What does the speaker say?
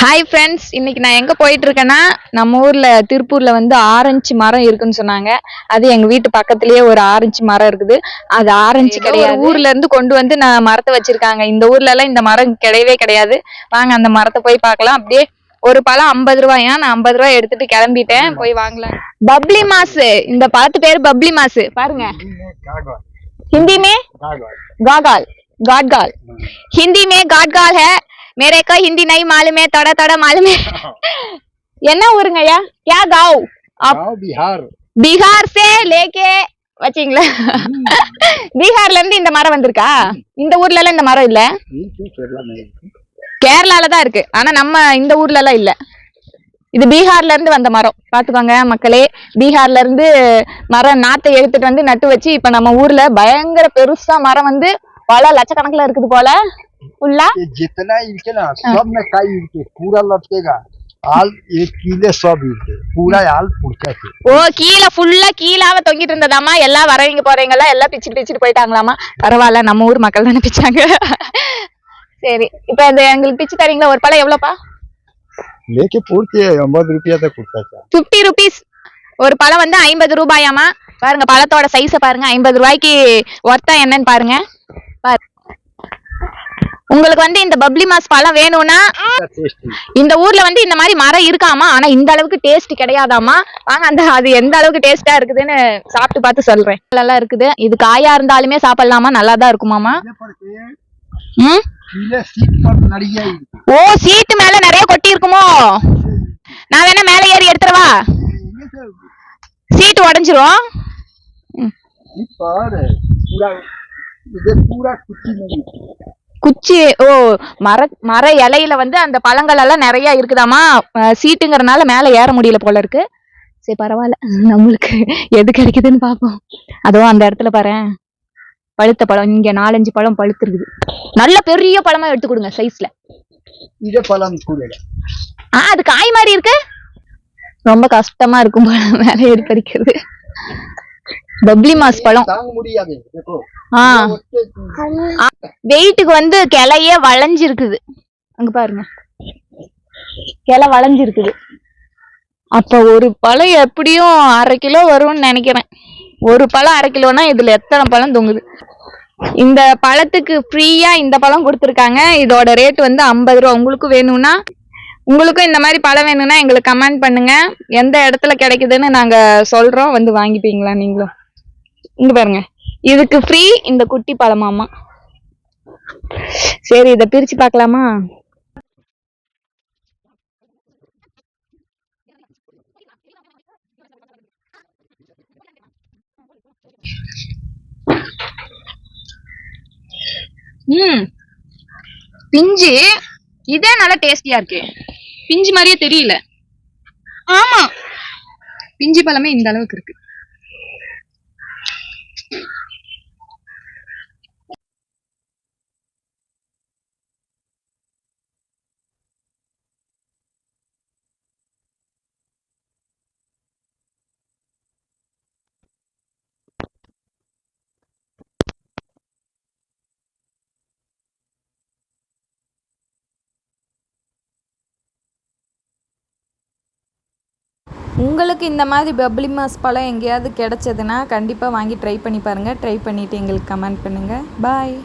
Hi friends, இன்னைக்கு நான் எங்க போயிட்டு இருக்கேன்னா, நம்ம ஊர்ல திருப்பூர்ல வந்து ஆரஞ்சு மரம் இருக்குன்னு சொன்னாங்க. அது எங்க வீட்டு பக்கத்துலயே ஒரு ஆரஞ்சு மரம் இருக்குது. அது ஆரஞ்சு கிடையாது, ஊர்ல இருந்து கொண்டு வந்து நான் மரத்தை வச்சிருக்காங்க. இந்த ஊர்ல எல்லாம் இந்த மரம் கிடையவே கிடையாது. வாங்க அந்த மரத்தை போய் பார்க்கலாம். அப்படியே ஒரு பழம் 50 ரூபாயா. நான் 50 ரூபாய் எடுத்துட்டு கிளம்பிட்டேன். போய் வாங்கலாம். பப்ளி மாசு, இந்த பழத்து பேரு பப்ளி மாசு. பாருங்க, हिंदी में गागाल गाडगाल, हिंदी में गाडगाल है. मेरे को हिंदी नहीं मालूम है, थोड़ा थोड़ा मालूम है. என்ன ஊருங்க ஐயா? क्या गाँव? आप बिहार बिहार से लेके வச்சீங்களா? பீகார்ல இருந்து இந்த மரம் வந்திருக்கா? இந்த ஊர்ல எல்லாம் இந்த மரம் இல்ல. கேரளால தான் இருக்கு, ஆனா நம்ம இந்த ஊர்ல எல்லாம் இல்ல. இது பீகார்ல இருந்து வந்த மரம். பாத்துக்கோங்க மக்களே, பீகார்ல இருந்து மரம் நாத்தை எடுத்துட்டு வந்து நட்டு வச்சு இப்ப நம்ம ஊர்ல பயங்கர பெருசா மரம் வந்து பல லட்சக்கணக்குல இருக்குது போல. फुल्ला जितना इनके ना सब में काई इनके पूरा लटकेगा आल एक कीले सब इनके पूरा आल पुड़का के ஓ கீழ ஃபுல்லா கீழாவ தொங்கிட்டு இருந்ததாமா. எல்லாம் வரவங்க போறவங்க எல்லாம் எல்லாம் பிச்சுட்டு போயிட்டாங்களாமா. பரவாயில்ல, நம்ம ஊர் மக்கள் தானே பிச்சாங்க. சரி, இப்ப இந்த எங்களுக்கு பிச்சு தரீங்களா? ஒரு பழம் எவ்வளவுப்பா? लेके पूर्ति 50 रुपया तक पुड़का था. 50 rupees. ஒரு பழம் வந்து 50 ரூபாயாமா. பாருங்க பழத்தோட சைஸ பாருங்க. 50 ரூபாய்க்கு ஒர்த்தா என்னன்னு பாருங்க. உங்களுக்கு வந்து இந்த பப்ளி மாஸ் பழம் வேணும்னா இந்த ஊர்ல வந்து இந்த மாதிரி மரம் இருக்காமா, ஆனா இந்த அளவுக்கு டேஸ்ட் கிடையாதாமா. வாங்க அந்த அது எந்த அளவுக்கு டேஸ்டா இருக்குதுன்னு சாப்பிட்டு பார்த்து சொல்றேன். நல்லா இருக்குது. இது காயா இருந்தாலுமே சாப்பிடலாமா, நல்லாதான் இருக்குமாமா. ஓ சீட்டு மேல நிறைய கொட்டி இருக்குமோ? நான் வேணா மேல ஏறி எடுத்துறவா? சீட்டு உடைஞ்சிரும். குச்சி ஓ மர இலையில வந்து அந்த பழங்கள் எல்லாம் நிறைய இருக்குதாமா. சீட்டுங்கறனால மேல ஏற முடியல போல இருக்கு. சரி பரவாயில்ல, நம்மளுக்கு எது கிடைக்குதுன்னு பாப்போம். அதுவும் அந்த இடத்துல பாரு, பழுத்த பழம் இங்க 4-5 பழம் பழுத்து இருக்குது. நல்ல பெரிய பழமா எடுத்து கொடுங்க சைஸ்ல. அது காய் மாதிரி இருக்கு. ரொம்ப கஷ்டமா இருக்கும் பழம் மேல எடுத்து பறிக்கிறது. பப்ளி மாஸ் பழம் வெயிட்டுக்கு வந்து கிளையே வளைஞ்சிருக்குது. அங்க பாருங்க, கிளை வளைஞ்சிருக்குது. அப்ப ஒரு பழம் எப்படியும் 1/2 கிலோ வரும்னு நினைக்கிறேன். ஒரு பழம் 1/2 கிலோனா இதுல எத்தனை பழம் தொங்குது. இந்த பழத்துக்கு ஃப்ரீயா இந்த பழம் கொடுத்துருக்காங்க. இதோட ரேட் வந்து 50 ரூபா. உங்களுக்கு வேணும்னா, உங்களுக்கும் இந்த மாதிரி பழம் வேணும்னா எங்களுக்கு கமெண்ட் பண்ணுங்க. எந்த இடத்துல கிடைக்குதுன்னு நாங்க சொல்றோம், வந்து வாங்கிப்பீங்களா நீங்களும். இங்க பாருங்க, இதுக்கு ஃப்ரீ இந்த குட்டி பழமாமா. சரி, இத பிரிச்சு பார்க்கலாமா? பிஞ்சு இதே நல்லா டேஸ்டியா இருக்கு. பிஞ்சு மாதிரியே தெரியல. ஆமா, பிஞ்சு பழமே இந்த அளவுக்கு இருக்கு. உங்களுக்கு இந்த மாதிரி பப்ளி மாஸ் பழம் எங்கேயாவது கிடைச்சதுன்னா கண்டிப்பாக வாங்கி ட்ரை பண்ணி பாருங்கள். ட்ரை பண்ணிவிட்டு எங்களுக்கு கமெண்ட் பண்ணுங்கள். பாய்.